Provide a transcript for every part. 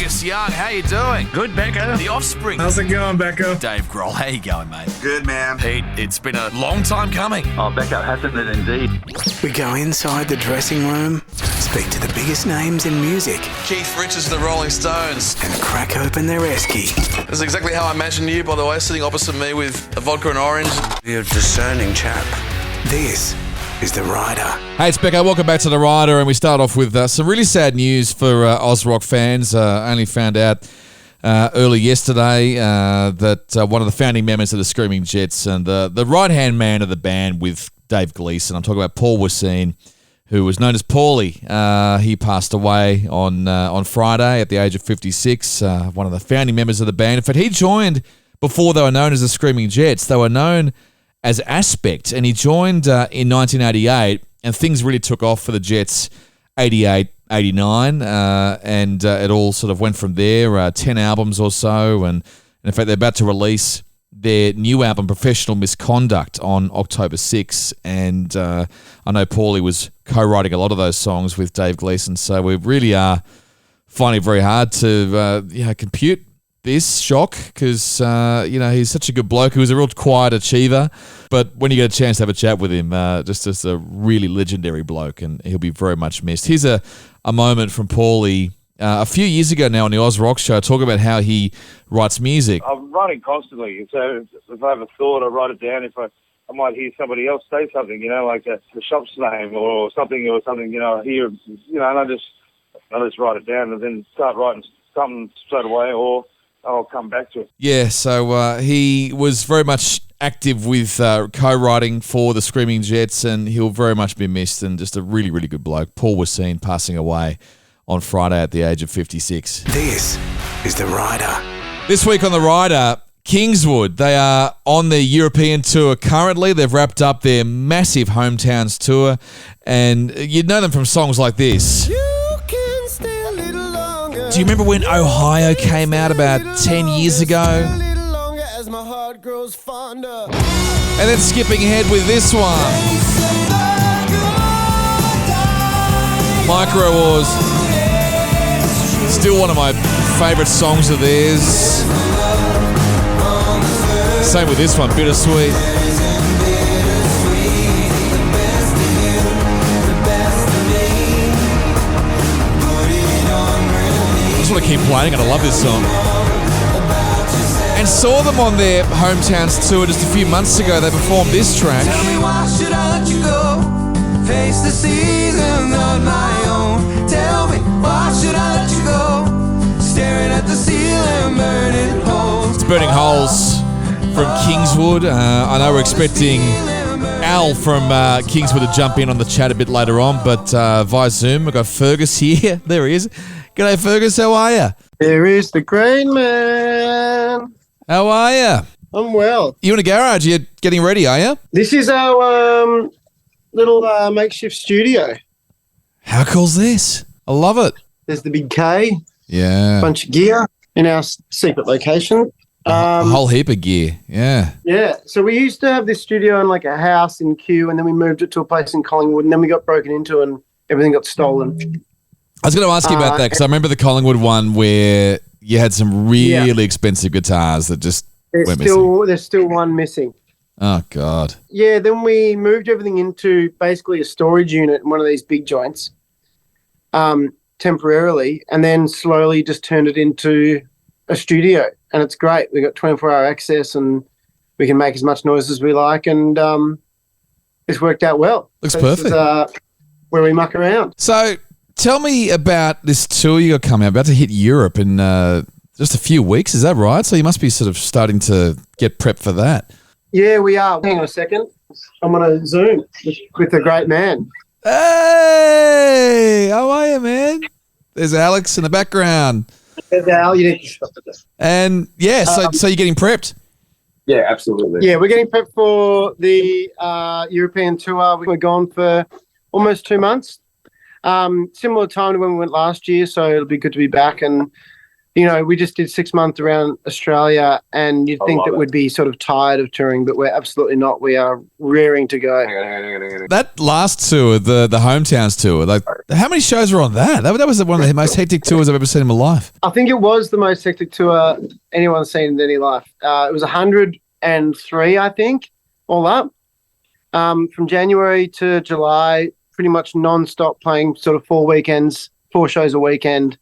Angus Young, how you doing? Good, Becko. The Offspring. How's it going, Becko? Dave Grohl, how you going, mate? Good, man. Pete, it's been a long time coming. Oh, Becko, hasn't it indeed? We go inside the dressing room, speak to the biggest names in music, Keith Richards, the Rolling Stones. and crack open their esky. That's exactly how I imagine you, by the way, sitting opposite me with a vodka and orange. You're a discerning chap. This is The Rider. Hey, it's Becko. Welcome back to The Rider, and we start off with some really sad news for Oz Rock fans. Only found out early yesterday that one of the founding members of the Screaming Jets and the right-hand man of the band with Dave Gleeson, I'm talking about Paul Wassine, who was known as Paulie. He passed away on Friday at the age of 56, one of the founding members of the band. In fact, he joined before they were known as the Screaming Jets. They were known as Aspect, and he joined in 1988, and things really took off for the Jets 88, 89, and it all sort of went from there, 10 albums or so, and in fact, they're about to release their new album, Professional Misconduct, on October 6, and I know Paulie was co-writing a lot of those songs with Dave Gleeson, so we really are finding it very hard to compute this shock because, he's such a good bloke. He was a real quiet achiever, but when you get a chance to have a chat with him, just a really legendary bloke, and he'll be very much missed. Here's a moment from Paulie a few years ago now on the Oz Rock Show, talking about how he writes music. I'm writing constantly, so if I have a thought, I write it down. If I might hear somebody else say something, like the shop's name or something, I hear, and I just write it down and then start writing something straight away, or I'll come back to it. Yeah, so he was very much active with co-writing for the Screaming Jets, and he'll very much be missed, and just a really, really good bloke. Paul Wassine passing away on Friday at the age of 56. This is The Rider. This week on The Rider, Kingswood. They are on their European tour currently. They've wrapped up their massive hometowns tour, and you'd know them from songs like this. Do you remember when Ohio came out about 10 years ago? And then skipping ahead with this one. Micro Wars. Still one of my favourite songs of theirs. Same with this one, Bittersweet. I want to keep playing it. I love this song. And saw them on their hometowns tour just a few months ago. They performed this track. Tell me why should I let you go? Face the season on my own. Tell me why should I let you go? Staring at the ceiling, burning holes. It's Burning Holes from Kingswood. I know we're expecting Al from Kingswood to jump in on the chat a bit later on, but via Zoom, we've got Fergus here. There he is. G'day, Fergus. How are you? There is the Green Man. How are you? I'm well. You in a garage? You're getting ready, are you? This is our little makeshift studio. How cool's this? I love it. There's the big K. Yeah. Bunch of gear in our secret location. A whole heap of gear. Yeah. Yeah. So we used to have this studio in like a house in Kew, and then we moved it to a place in Collingwood, and then we got broken into and everything got stolen. I was going to ask you about that because I remember the Collingwood one where you had some really expensive guitars that just went missing. There's still one missing. Oh, God. Yeah, then we moved everything into basically a storage unit in one of these big joints temporarily, and then slowly just turned it into a studio. And it's great. We got 24-hour access and we can make as much noise as we like, and it's worked out well. Looks perfect. This is where we muck around. So tell me about this tour you got coming out, about to hit Europe in just a few weeks. Is that right? So you must be sort of starting to get prepped for that. Yeah, we are. Hang on a second. I'm on a Zoom with the great man. Hey, how are you, man? There's Alex in the background. There's Al. You need to stop this. And yeah, so you're getting prepped. Yeah, absolutely. Yeah, we're getting prepped for the European tour. We're gone for almost 2 months. Similar time to when we went last year, so it'll be good to be back and we just did 6 months around Australia, and you'd think that we'd be sort of tired of touring, but we're absolutely not. We are raring to go. That last tour, the hometowns tour, like how many shows were on that? That was one of the most hectic tours I've ever seen in my life. I think it was the most hectic tour anyone's seen in any life. It was 103, I think, all up. From January to July, pretty much non-stop playing sort of 4 weekends, 4 shows a week. And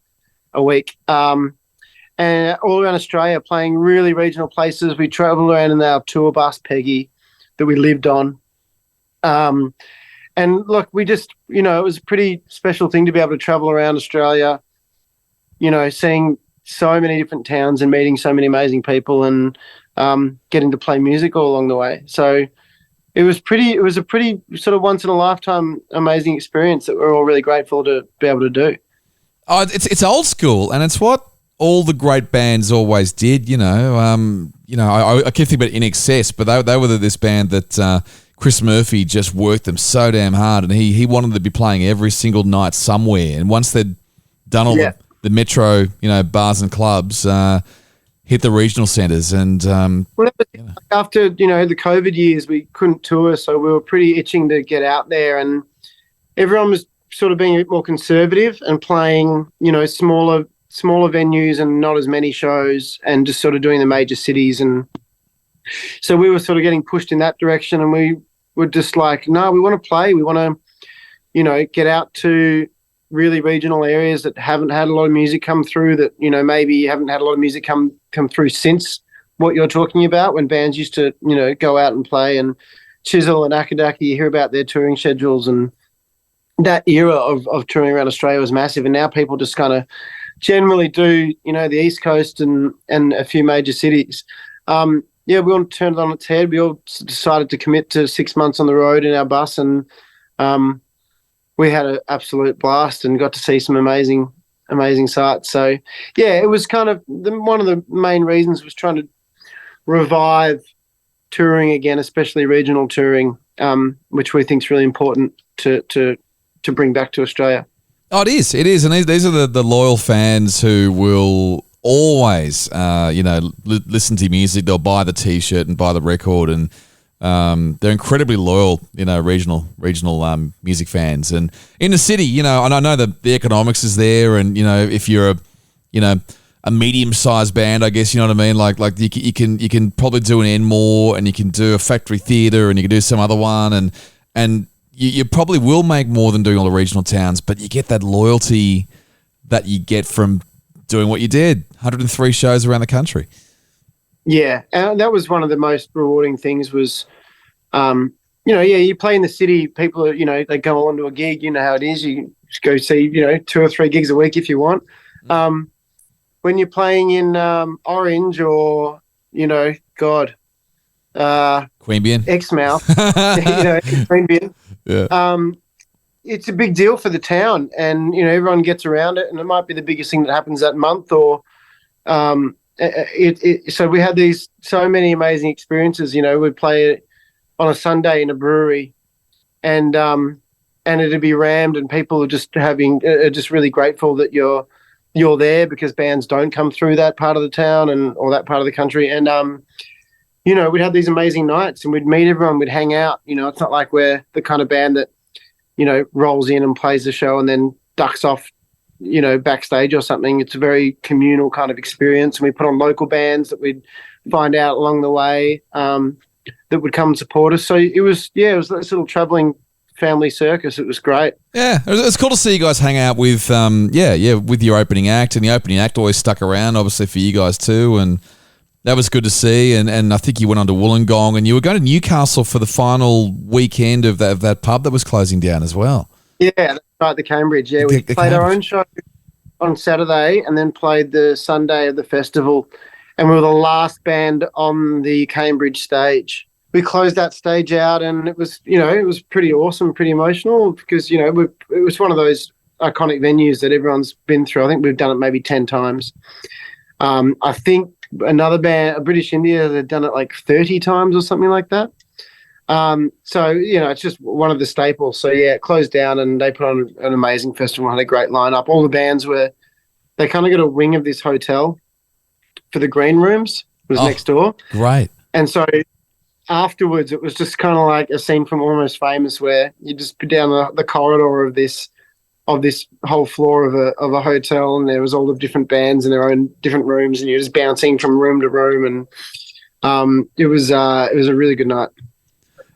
all around Australia, playing really regional places. We travelled around in our tour bus, Peggy, that we lived on. And look, we just, it was a pretty special thing to be able to travel around Australia, seeing so many different towns and meeting so many amazing people and getting to play music all along the way. So it was a pretty sort of once in a lifetime amazing experience that we're all really grateful to be able to do. Oh, it's old school, and it's what all the great bands always did. I keep thinking about In Excess, but they were this band that Chris Murphy just worked them so damn hard, and he wanted to be playing every single night somewhere. And once they'd done all the metro, bars and clubs, hit the regional centres. And after the COVID years, we couldn't tour, so we were pretty itching to get out there, and everyone was sort of being a bit more conservative and playing, smaller venues and not as many shows, and just sort of doing the major cities. And so we were sort of getting pushed in that direction, and we were just like, no, we want to play. We want to, get out to really regional areas that haven't had a lot of music come through, that, maybe haven't had a lot of music come through since what you're talking about, when bands used to, go out and play. And Chisel and Akadaki, you hear about their touring schedules, and that era of touring around Australia was massive. And now people just kind of generally do, the East Coast and a few major cities. We all turned it on its head. We all decided to commit to 6 months on the road in our bus, and we had an absolute blast and got to see some amazing sights. So, it was kind of one of the main reasons was trying to revive touring again, especially regional touring, which we think is really important to bring back to Australia. Oh, it is. And these are the loyal fans who will always, listen to music. They'll buy the T-shirt and buy the record, and they're incredibly loyal, regional music fans. And in the city, and I know that the economics is there, and if you're a medium-sized band, I guess, you know what I mean. Like you can probably do an Enmore, and you can do a factory theatre, and you can do some other one, and you probably will make more than doing all the regional towns, but you get that loyalty that you get from doing what you did, 103 shows around the country. Yeah, and that was one of the most rewarding things was, you play in the city, people are, they go on to a gig, you know how it is, you just go see, 2 or 3 gigs a week if you want. When you're playing in Orange or, Queanbeyan. Exmouth, Queanbeyan. Yeah. It's a big deal for the town, and everyone gets around it, and it might be the biggest thing that happens that month. Or so we had so many amazing experiences. We'd play on a Sunday in a brewery, and it'd be rammed, and people are just just really grateful that you're there, because bands don't come through that part of the town or that part of the country. And we'd have these amazing nights, and we'd meet everyone, we'd hang out. It's not like we're the kind of band that, rolls in and plays the show and then ducks off, backstage or something. It's a very communal kind of experience. And we put on local bands that we'd find out along the way that would come and support us. So it was this little traveling family circus. It was great. Yeah, it's cool to see you guys hang out with, with your opening act. And the opening act always stuck around, obviously, for you guys too. And that was good to see, and I think you went on to Wollongong, and you were going to Newcastle for the final weekend of that pub that was closing down as well. Yeah, that's right, the Cambridge. Yeah, we played our own show on Saturday and then played the Sunday of the festival, and we were the last band on the Cambridge stage. We closed that stage out, and it was, it was pretty awesome, pretty emotional, because, it was one of those iconic venues that everyone's been through. I think we've done it maybe 10 times. I think another band, a British India, they've done it like 30 times or something like that. So, it's just one of the staples. So, it closed down, and they put on an amazing festival, had a great lineup. All the bands were they kind of got a wing of this hotel for the green rooms. It was next door. Great. And so afterwards, it was just kind of like a scene from Almost Famous, where you just put down the corridor of this whole floor of a hotel, and there was all the different bands in their own different rooms, and you're just bouncing from room to room, and it was a really good night.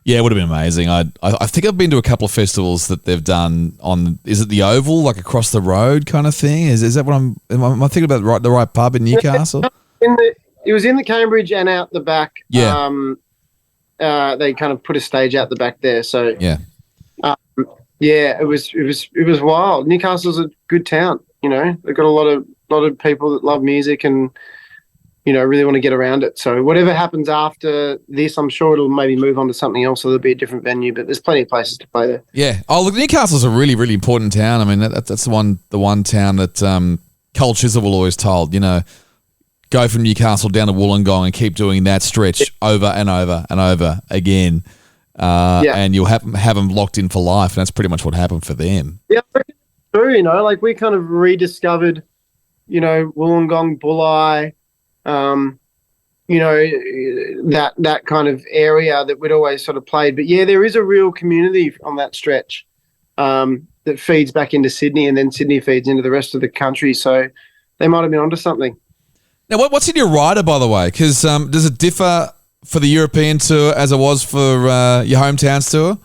Yeah, it would have been amazing. I think I've been to a couple of festivals that they've done on. Is it the Oval, like across the road, kind of thing? Is that what am I thinking about? The right pub in Newcastle? It was in the Cambridge and out the back. Yeah. They kind of put a stage out the back there. So yeah. Yeah, it was wild. Newcastle's a good town. You know, they've got a lot of people that love music and, you know, really want to get around it. So whatever happens after this, I'm sure it'll maybe move on to something else, or there'll be a different venue. But there's plenty of places to play there. Yeah. Oh, look, Newcastle's a really, really important town. I mean, that's the one town that Cole Chisel always told. You know, go from Newcastle down to Wollongong and keep doing that stretch over and over and over again. And you'll have them locked in for life, and that's pretty much what happened for them. Yeah, true. You know, like we kind of rediscovered, you know, Wollongong, Bulli, you know, that kind of area that we'd always sort of played. But yeah, there is a real community on that stretch that feeds back into Sydney, and then Sydney feeds into the rest of the country. So they might have been onto something. Now, what's in your rider, by the way? Because does it differ for the European tour as it was for your hometowns tour?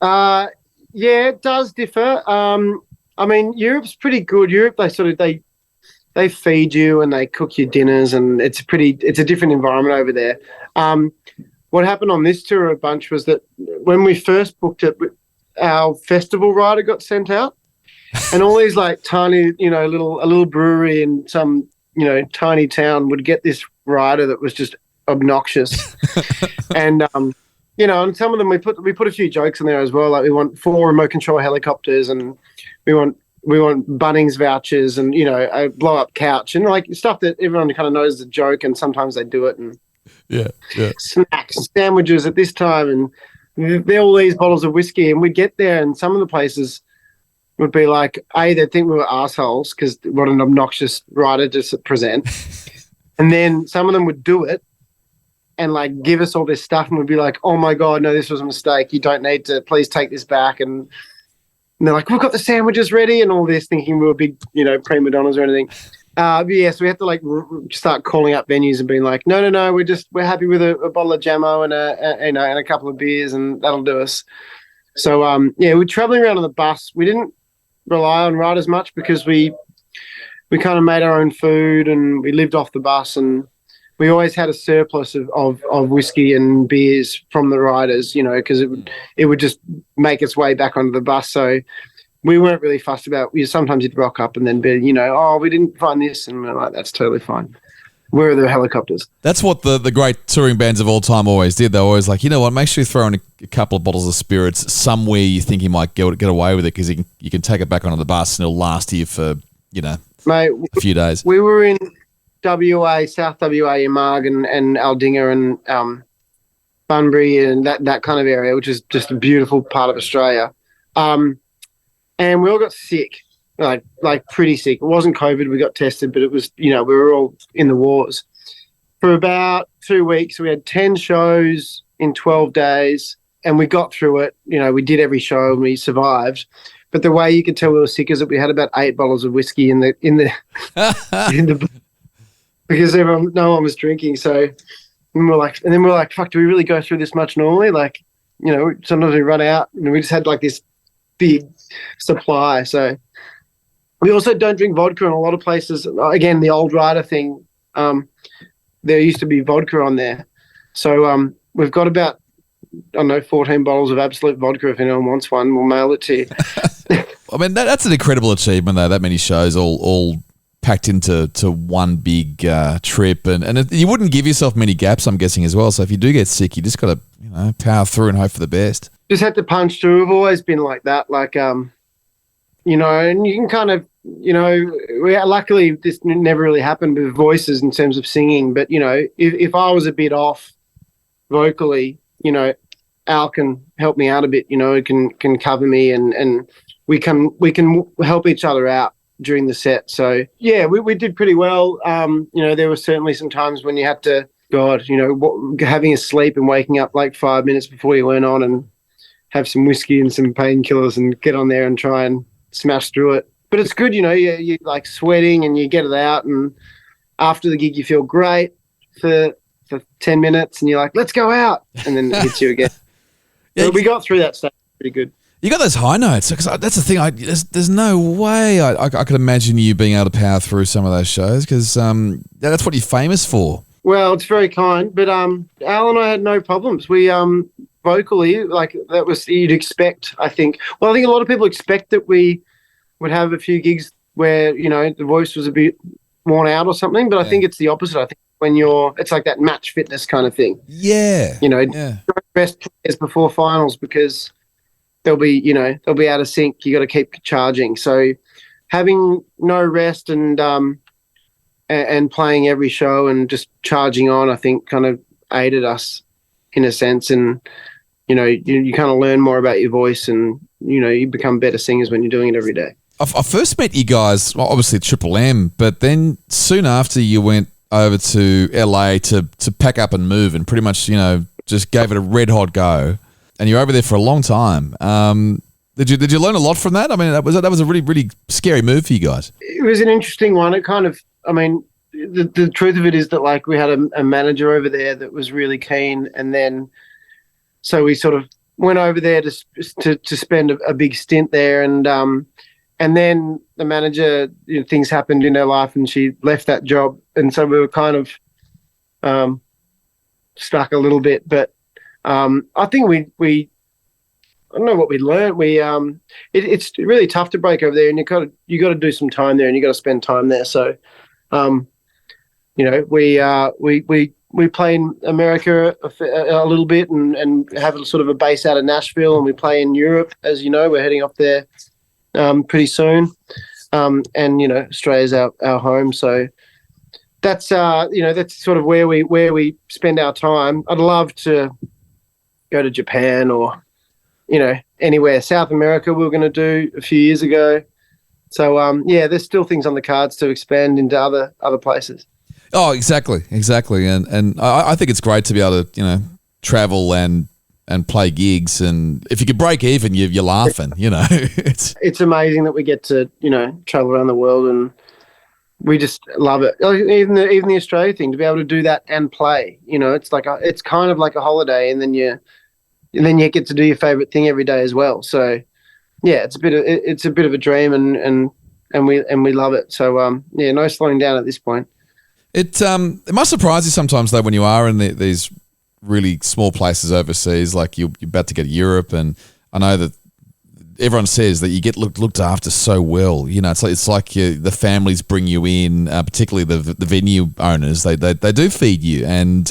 Yeah, it does differ. I mean, Europe's pretty good. Europe, they feed you and they cook your dinners, and it's a different environment over there. What happened on this tour a bunch was that when we first booked it, our festival rider got sent out, and all these like tiny, you know, a little brewery in some, you know, tiny town would get this rider that was just obnoxious. And you know, and some of them we put a few jokes in there as well, like we want 4 remote control helicopters, and we want Bunnings vouchers, and, you know, a blow up couch, and like stuff that everyone kind of knows is a joke, and sometimes they do it. And yeah snacks, sandwiches at this time, and there are all these bottles of whiskey, and we'd get there, and some of the places would be like, they'd think we were assholes because what an obnoxious rider to present. And then some of them would do it and like give us all this stuff, and we'd be like, oh my God, no, this was a mistake. You don't need to, please take this back. And they're like, we've got the sandwiches ready and all this, thinking we were big, you know, prima donnas or anything. But yeah, so we have to like start calling up venues and being like, no, we're happy with a bottle of Jamo and a couple of beers, and that'll do us. So yeah, we're traveling around on the bus. We didn't rely on riders much because we kind of made our own food, and we lived off the bus, and we always had a surplus of whiskey and beers from the riders, you know, because it would just make its way back onto the bus. So we weren't really fussed about. Sometimes you'd rock up and then be, you know, oh, we didn't find this, and we're like, that's totally fine. Where are the helicopters? That's what the great touring bands of all time always did. They're always like, you know what, make sure you throw in a couple of bottles of spirits somewhere you think you might get away with it, because you can take it back onto the bus and it'll last you for, you know, mate, a few days. We were in WA, South WA, in Marg and Aldinga and Bunbury and that kind of area, which is just a beautiful part of Australia. And we all got sick, like pretty sick. It wasn't COVID, we got tested, but it was, you know, we were all in the wars. For about 2 weeks, we had 10 shows in 12 days, and we got through it. You know, we did every show and we survived. But the way you could tell we were sick is that we had about 8 bottles of whiskey in the because no one was drinking. So and we're like, fuck, do we really go through this much normally? Like, you know, sometimes we run out, and we just had like this big supply. So we also don't drink vodka in a lot of places. Again, the old rider thing, there used to be vodka on there. So we've got about, I don't know, 14 bottles of absolute vodka. If anyone wants one, we'll mail it to you. I mean, that's an incredible achievement, though, that many shows all packed into one big trip. And you wouldn't give yourself many gaps, I'm guessing, as well. So if you do get sick, you just got to, you know, power through and hope for the best. Just had to punch through. We've always been like that. Like, you know, and you can kind of, you know, luckily this never really happened with voices in terms of singing. But, you know, if I was a bit off vocally, you know, Al can help me out a bit, you know, can cover me, and we can help each other out. during the set. So yeah, we did pretty well. There were certainly some times when you had to, having a sleep and waking up like 5 minutes before you went on and have some whiskey and some painkillers and get on there and try and smash through it. But it's good, you're like sweating and you get it out, and after the gig you feel great for 10 minutes and you're like, let's go out, and then it hits you again. So we got through that stuff pretty good. You got those high notes, because that's the thing. There's no way I could imagine you being able to power through some of those shows, because that's what you're famous for. Well, it's very kind, but Al and I had no problems. We vocally, like, that was, you'd expect, I think. Well, I think a lot of people expect that we would have a few gigs where, the voice was a bit worn out or something, but I think it's the opposite. I think when it's like that match fitness kind of thing. Yeah. Don't rest players before finals because they'll be out of sync. You got to keep charging. So having no rest and playing every show and just charging on, I think kind of aided us in a sense. And, you kind of learn more about your voice, and, you become better singers when you're doing it every day. I first met you guys, well, obviously at Triple M, but then soon after you went over to LA to pack up and move, and pretty much, just gave it a red hot go. And you're over there for a long time. Did you learn a lot from that? I mean, that was a really, really scary move for you guys. It was an interesting one. It kind of, the truth of it is that, like, we had a manager over there that was really keen, and then so we sort of went over there to spend a big stint there, and then the manager, things happened in her life and she left that job. And so we were kind of stuck a little bit. But I think we I don't know what we learned. It's really tough to break over there, and you got to do some time there, and you got to spend time there. So, we play in America a little bit and have a sort of a base out of Nashville, and we play in Europe. As you know, we're heading up there pretty soon, and Australia's our home. So that's that's sort of where we spend our time. I'd love to go to Japan or anywhere. South America we were going to do a few years ago. So there's still things on the cards to expand into other places. Oh, exactly, and I think it's great to be able to travel and play gigs, and if you could break even, you're laughing. It's amazing that we get to travel around the world, and we just love it. Even the Australia thing, to be able to do that and play, it's like it's kind of like a holiday, and then you get to do your favorite thing every day as well. So yeah, it's a bit of a dream, and we love it. So no slowing down at this point. It must surprise you sometimes though when you are in these really small places overseas, like you're about to go to Europe, and I know that everyone says that you get looked after so well. It's like the families bring you in, particularly the venue owners. They do feed you, and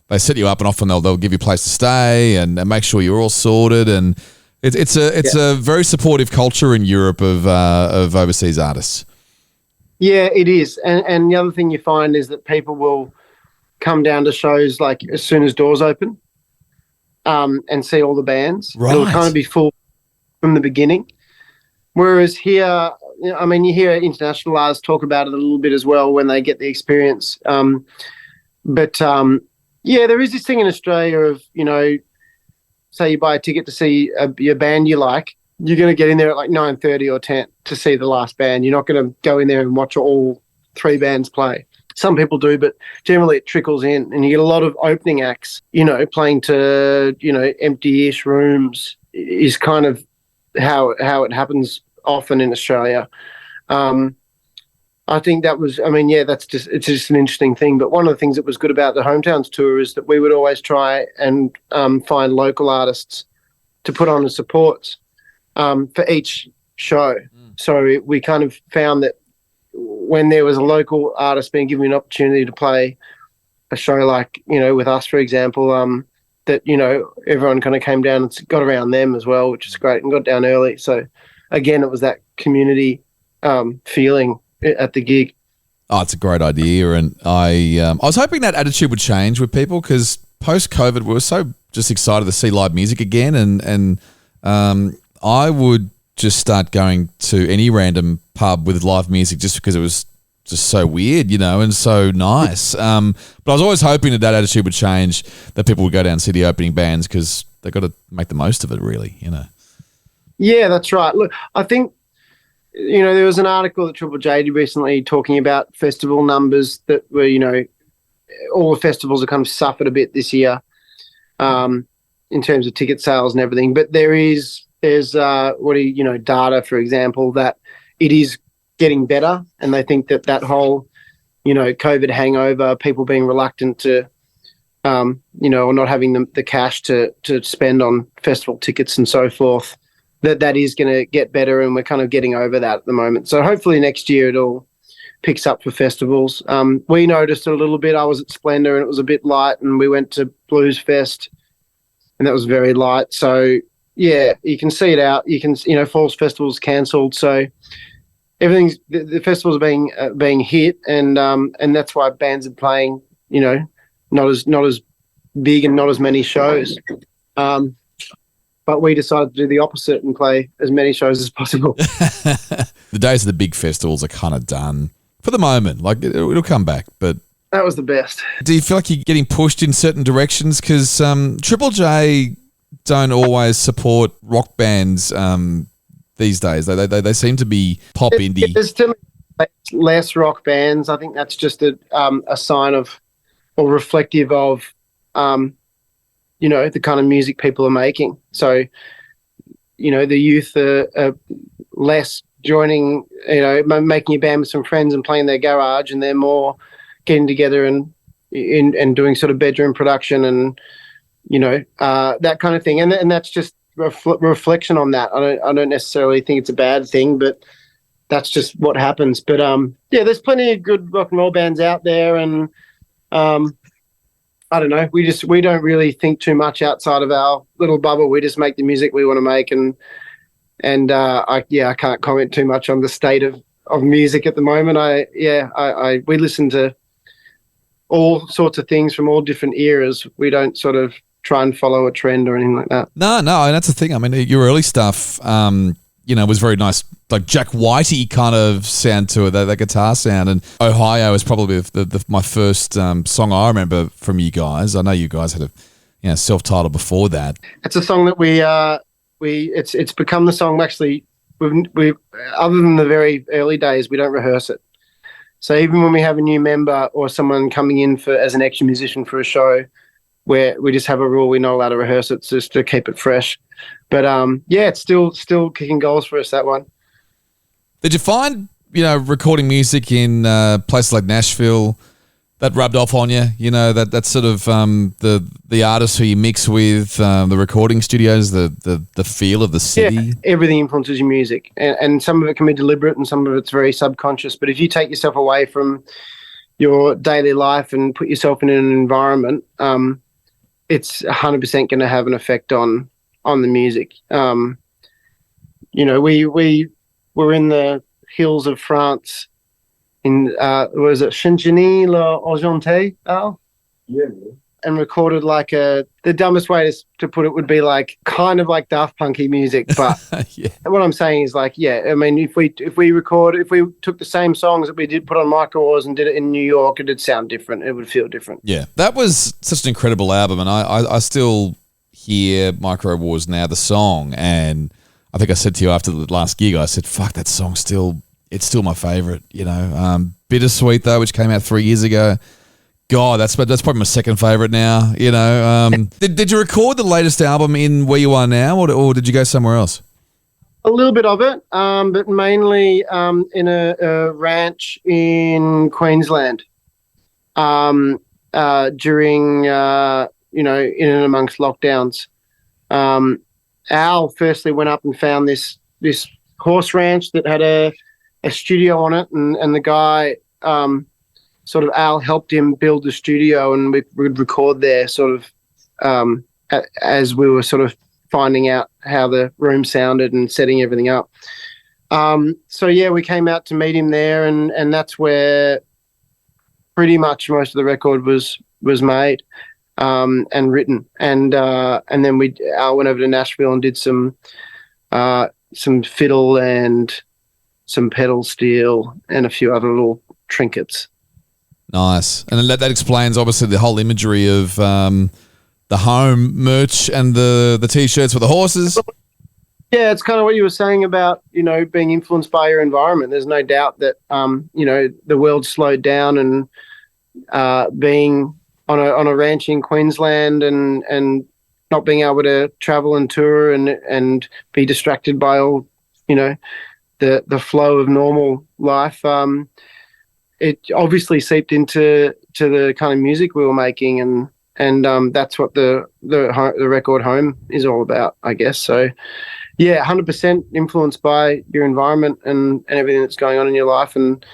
they set you up, and often they'll give you a place to stay and make sure you're all sorted. And it's a very supportive culture in Europe of overseas artists. Yeah, it is. And the other thing you find is that people will come down to shows like as soon as doors open, and see all the bands. Right. It'll kind of be full from the beginning. Whereas here, you hear international artists talk about it a little bit as well when they get the experience. But there is this thing in Australia of, say you buy a ticket to see a band you like, you're going to get in there at like 9:30 or 10 to see the last band. You're not going to go in there and watch all three bands play. Some people do, but generally it trickles in, and you get a lot of opening acts, playing to, empty-ish rooms is kind of how it happens often in Australia. I think that was, it's just an interesting thing. But one of the things that was good about the Hometowns tour is that we would always try and find local artists to put on as supports for each show. So we kind of found that when there was a local artist being given an opportunity to play a show like, with us, for example, that, everyone kind of came down and got around them as well, which is great, and got down early. So again, it was that community feeling at the gig. Oh, it's a great idea. And I was hoping that attitude would change with people, because post-COVID, we were so just excited to see live music again. And I would just start going to any random pub with live music just because it was just so weird, and so nice. But I was always hoping that attitude would change, that people would go down and see the opening bands, because they've got to make the most of it, really, Yeah, that's right. Look, I think, there was an article that Triple J did recently talking about festival numbers that were, all the festivals have kind of suffered a bit this year in terms of ticket sales and everything. But there's data, for example, that it is getting better, and they think that whole, COVID hangover, people being reluctant to, or not having the cash to spend on festival tickets and so forth, that is going to get better, and we're kind of getting over that at the moment. So hopefully next year it all picks up for festivals. We noticed it a little bit. I was at Splendor and it was a bit light, and we went to Blues Fest and that was very light. So yeah, you can see it out. You can, Falls Festival's cancelled, so everything's the festivals are being hit, and that's why bands are playing, not as big and not as many shows. But we decided to do the opposite and play as many shows as possible. The days of the big festivals are kind of done for the moment. Like, it'll come back, but that was the best. Do you feel like you're getting pushed in certain directions? Because Triple J don't always support rock bands these days. They seem to be pop indie. There's still less rock bands. I think that's just a sign of, or reflective of, the kind of music people are making. So, the youth are less joining, making a band with some friends and playing their garage, and they're more getting together and doing sort of bedroom production and, that kind of thing. And that's just reflection on that. I don't necessarily think it's a bad thing, but that's just what happens. But there's plenty of good rock and roll bands out there, and I don't know. We don't really think too much outside of our little bubble. We just make the music we want to make, and I can't comment too much on the state of music at the moment. We listen to all sorts of things from all different eras. We don't sort of try and follow a trend or anything like that. No, and that's the thing. I mean, your early stuff, was very nice, like Jack Whitey kind of sound to it, that guitar sound. And Ohio is probably my first song I remember from you guys. I know you guys had a self-titled before that. It's a song that it's become the song. Actually, we other than the very early days, we don't rehearse it. So even when we have a new member or someone coming in as an extra musician for a show, where we just have a rule, we're not allowed to rehearse it just to keep it fresh. But it's still kicking goals for us, that one. Did you find, recording music in places like Nashville, that rubbed off on you? That sort of the artists who you mix with, the recording studios, the feel of the city? Yeah, everything influences your music. And some of it can be deliberate and some of it's very subconscious. But if you take yourself away from your daily life and put yourself in an environment, it's 100% going to have an effect on the music. We were in the hills of France in, was it Saint-Genis-l'Argentais, Al? Yeah. And recorded the dumbest way to put it would be kind of like Daft Punky music, but yeah. What I'm saying is if we took the same songs that we did put on Micro and did it in New York, it'd sound different. It would feel different. Yeah, that was such an incredible album, and I still hear Micro Wars now, the song, and I think I said to you after the last gig, I said, fuck, that song's still my favorite, Bittersweet though, which came out 3 years ago. God, that's probably my second favorite now. Did you record the latest album in where you are now, or did you go somewhere else? A little bit of it, but mainly in a ranch in Queensland. During in and amongst lockdowns, Al firstly went up and found this horse ranch that had a studio on it, and the guy. Sort of Al helped him build the studio, and we would record there sort of as we were sort of finding out how the room sounded and setting everything up. We came out to meet him there, and that's where pretty much most of the record was made and written. And then Al went over to Nashville and did some some fiddle and some pedal steel and a few other little trinkets. Nice. And that explains, obviously, the whole imagery of the home merch and the T-shirts with the horses. Yeah, it's kind of what you were saying about, being influenced by your environment. There's no doubt that, the world slowed down, and being on a ranch in Queensland and not being able to travel and tour and be distracted by all, the flow of normal life. It obviously seeped into the kind of music we were making, and that's what the record Home is all about, I guess. So, yeah, 100% influenced by your environment and everything that's going on in your life. And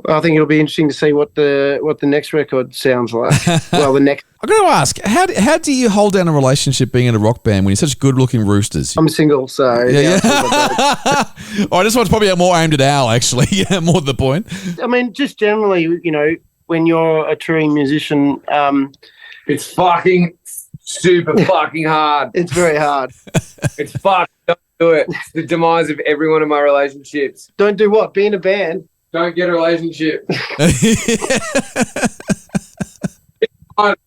I think it'll be interesting to see what the next record sounds like. Well, the next. I've got to ask, how do you hold down a relationship being in a rock band when you're such good-looking roosters? I'm single, so yeah. Oh, this one's probably more aimed at Al, actually. Yeah, more to the point. I mean, just generally, when you're a touring musician, it's fucking super fucking hard. It's very hard. It's fucking. Don't do it. It's the demise of every one of my relationships. Don't do what? Be in a band. Don't get a relationship.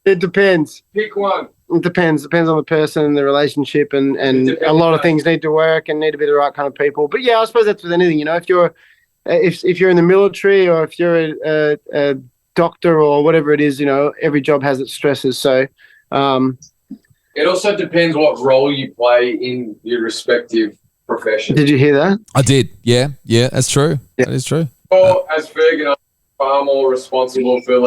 It depends. Pick one. It depends. Depends on the person and the relationship, and a lot of things need to work and need to be the right kind of people. But yeah, I suppose that's with anything. If you're in the military, or if you're a doctor or whatever it is, every job has its stresses. So it also depends what role you play in your respective profession. Did you hear that? I did. Yeah, that's true. Yeah. That is true. Or as Ferg, I'm far more responsible for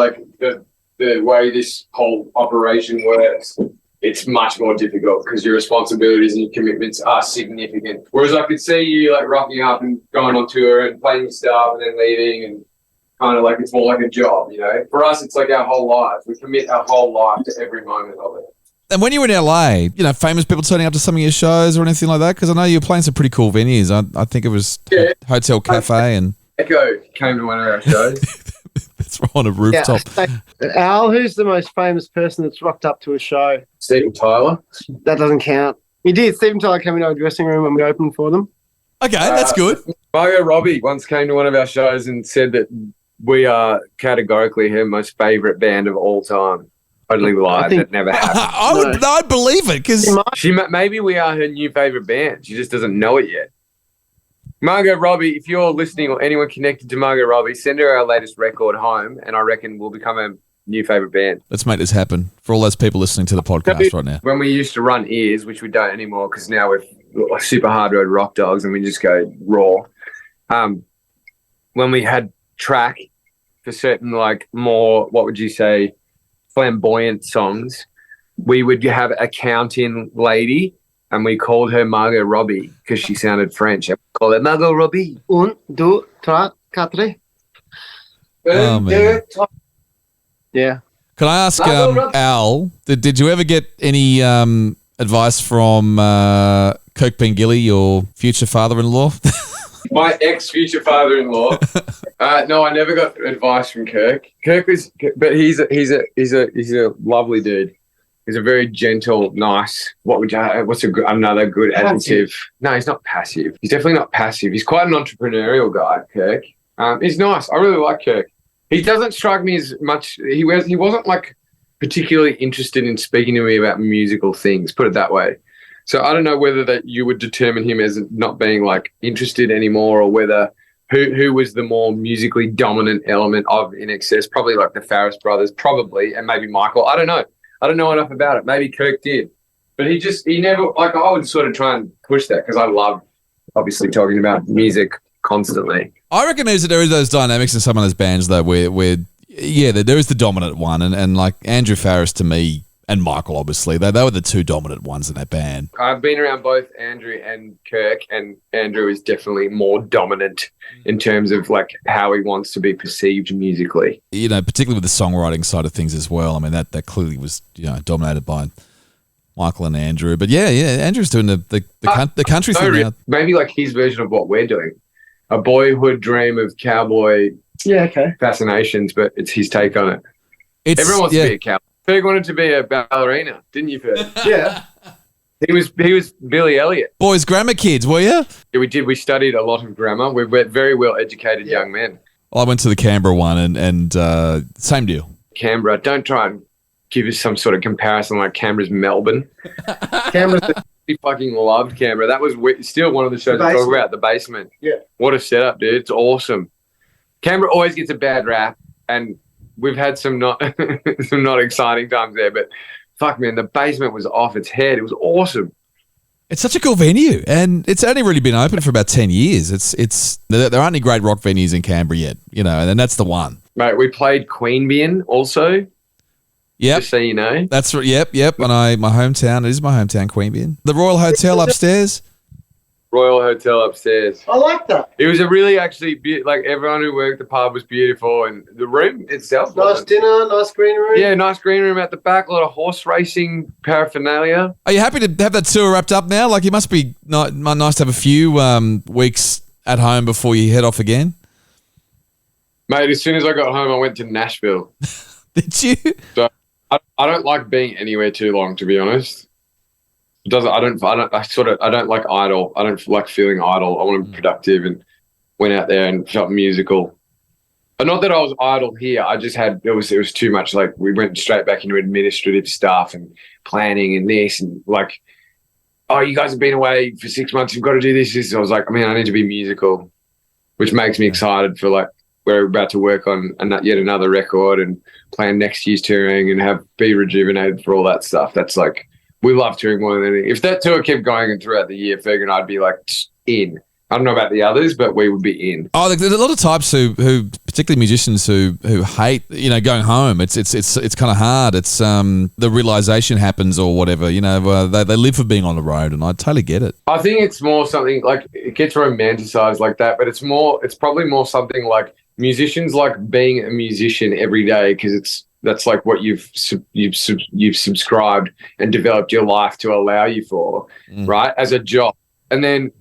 the way this whole operation works. It's much more difficult because your responsibilities and your commitments are significant. Whereas I could see you rocking up and going on tour and playing your stuff and then leaving, and kind of it's more like a job, For us, it's like our whole life. We commit our whole life to every moment of it. And when you were in LA, famous people turning up to some of your shows or anything like that? Because I know you were playing some pretty cool venues. I think it was Hotel Cafe and Becko came to one of our shows. That's on a rooftop. Yeah. Al, who's the most famous person that's rocked up to a show? Steven Tyler. That doesn't count. You did. Steven Tyler came into our dressing room and we opened for them. Okay, that's good. Margot Robbie once came to one of our shows and said that we are categorically her most favourite band of all time. Totally lie. That never happened. I'd believe it because maybe we are her new favourite band. She just doesn't know it yet. Margot Robbie, if you're listening or anyone connected to Margot Robbie, send her our latest record Home, and I reckon we'll become a new favourite band. Let's make this happen for all those people listening to the podcast right now. When we used to run Ears, which we don't anymore because now we're super hard road rock dogs and we just go raw. When we had track for certain more, what would you say, flamboyant songs, we would have a count-in lady, and we called her Margot Robbie because she sounded French. And we called her Margot Robbie. 1, 2, 3, 4. Oh, man. Yeah. Can I ask Al, did you ever get any advice from Kirk Pengilly, your future father-in-law? My ex-future father-in-law. No, I never got advice from Kirk. But he's a lovely dude. He's a very gentle, nice. Another good adjective? No, he's not passive. He's definitely not passive. He's quite an entrepreneurial guy, Kirk. He's nice. I really like Kirk. He doesn't strike me as much. He wasn't particularly interested in speaking to me about musical things. Put it that way. So I don't know whether that you would determine him as not being interested anymore, or whether who was the more musically dominant element of INXS. Probably the Farris brothers, probably, and maybe Michael. I don't know. I don't know enough about it. Maybe Kirk did, but he never I would sort of try and push that because I love obviously talking about music constantly. I reckon there is those dynamics in some of those bands though, where there is the dominant one, and Andrew Farris to me. And Michael, obviously. They were the two dominant ones in that band. I've been around both Andrew and Kirk, and Andrew is definitely more dominant in terms of how he wants to be perceived musically. Particularly with the songwriting side of things as well. I mean, that clearly was dominated by Michael and Andrew. But yeah, Andrew's doing the country thing now. Maybe his version of what we're doing. A boyhood dream of cowboy fascinations, but it's his take on it. Everyone wants to be a cowboy. Ferg wanted to be a ballerina, didn't you, Ferg? Yeah. He was Billy Elliot. Boys, grammar kids, were you? Yeah, we did. We studied a lot of grammar. We were very well educated young men. I went to the Canberra one and same deal. Canberra, don't try and give us some sort of comparison like Canberra's Melbourne. We fucking loved Canberra. That was still one of the shows we talk about, The Basement. Yeah. What a setup, dude. It's awesome. Canberra always gets a bad rap, and we've had some not some not exciting times there, but fuck, man, The Basement was off its head. It was awesome. It's such a cool venue, and it's only really been open for about 10 years. There aren't any great rock venues in Canberra yet, and that's the one. Mate, we played Queanbeyan also. Yep. Just so you know. That's right. Yep. And my hometown, it is my hometown, Queanbeyan. The Royal Hotel upstairs. Royal Hotel upstairs. I like that. It was a really everyone who worked the pub was beautiful, and the room itself. Nice dinner, nice green room. Yeah, nice green room at the back. A lot of horse racing paraphernalia. Are you happy to have that tour wrapped up now? Like, it must be nice to have a few weeks at home before you head off again. Mate, as soon as I got home, I went to Nashville. Did you? So I don't like being anywhere too long, to be honest. I don't like idle. I don't like feeling idle. I want to be productive, and went out there and felt musical. But not that I was idle here. I just had it was too much. Like, we went straight back into administrative stuff and planning and this, and like, oh, you guys have been away for 6 months. You've got to do this. I was like, I need to be musical, which makes me excited for like we're about to work on yet another record and plan next year's touring and be rejuvenated for all that stuff. That's like, we love touring more than anything. If that tour kept going and throughout the year, Ferg and I'd be like in. I don't know about the others, but we would be in. Oh, there's a lot of types who particularly musicians who hate, going home. It's kind of hard. It's the realization happens or whatever. They live for being on the road, and I totally get it. I think it's more something like it gets romanticized like that, but it's probably more something like musicians like being a musician every day because that's like what you've subscribed and developed your life to allow you for, right, as a job, and then.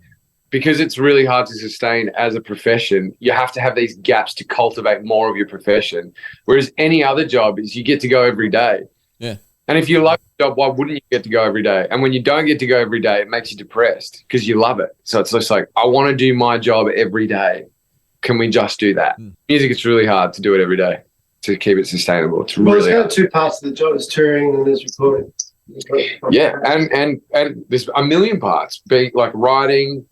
Because it's really hard to sustain as a profession, you have to have these gaps to cultivate more of your profession. Whereas any other job is you get to go every day. Yeah. And if you love your job, why wouldn't you get to go every day? And when you don't get to go every day, it makes you depressed because you love it. So it's just like, I want to do my job every day. Can we just do that? Music, it's really hard to do it every day to keep it sustainable. It's really hard. There's two parts of the job. There's touring and there's recording. Yeah. And there's a million parts, being like writing,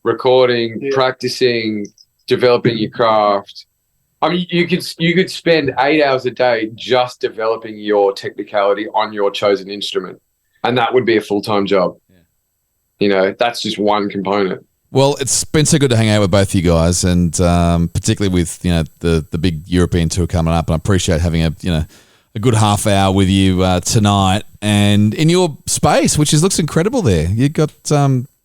recording, practicing, developing your craft. I mean, you could spend 8 hours a day just developing your technicality on your chosen instrument, and that would be a full-time job. Yeah. That's just one component. Well, it's been so good to hang out with both of you guys, and particularly with the big European tour coming up. And I appreciate having a good half hour with you tonight, and in your space, which looks incredible there. You've got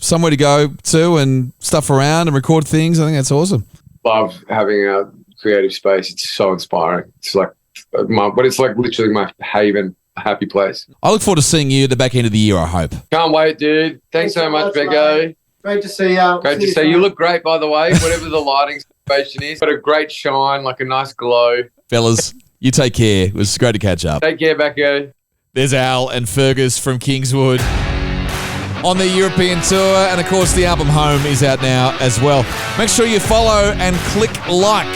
somewhere to go to and stuff around and record things. I think that's awesome. Love having a creative space. It's so inspiring. It's like literally my haven, happy place. I look forward to seeing you at the back end of the year, I hope. Can't wait, dude. Thanks so much, Becko. Great to see you. Great to see you. You look great, by the way, whatever the lighting situation is. Got a great shine, like a nice glow. Fellas, you take care. It was great to catch up. Take care, Becko. There's Al and Fergus from Kingswood on the European tour, and of course the album Home is out now as well. Make sure you follow and click like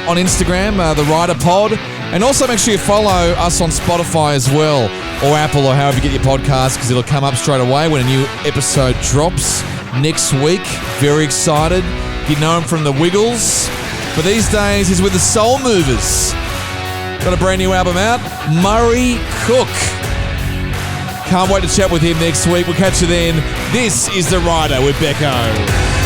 on Instagram, the Rider Pod, and also make sure you follow us on Spotify as well, or Apple, or however you get your podcast, because it'll come up straight away when a new episode drops next week. Very excited. You know him from the Wiggles, but these days he's with the Soul Movers. Got a brand new album out, Murray Cook. Can't wait to chat with him next week. We'll catch you then. This is The Rider with Becko.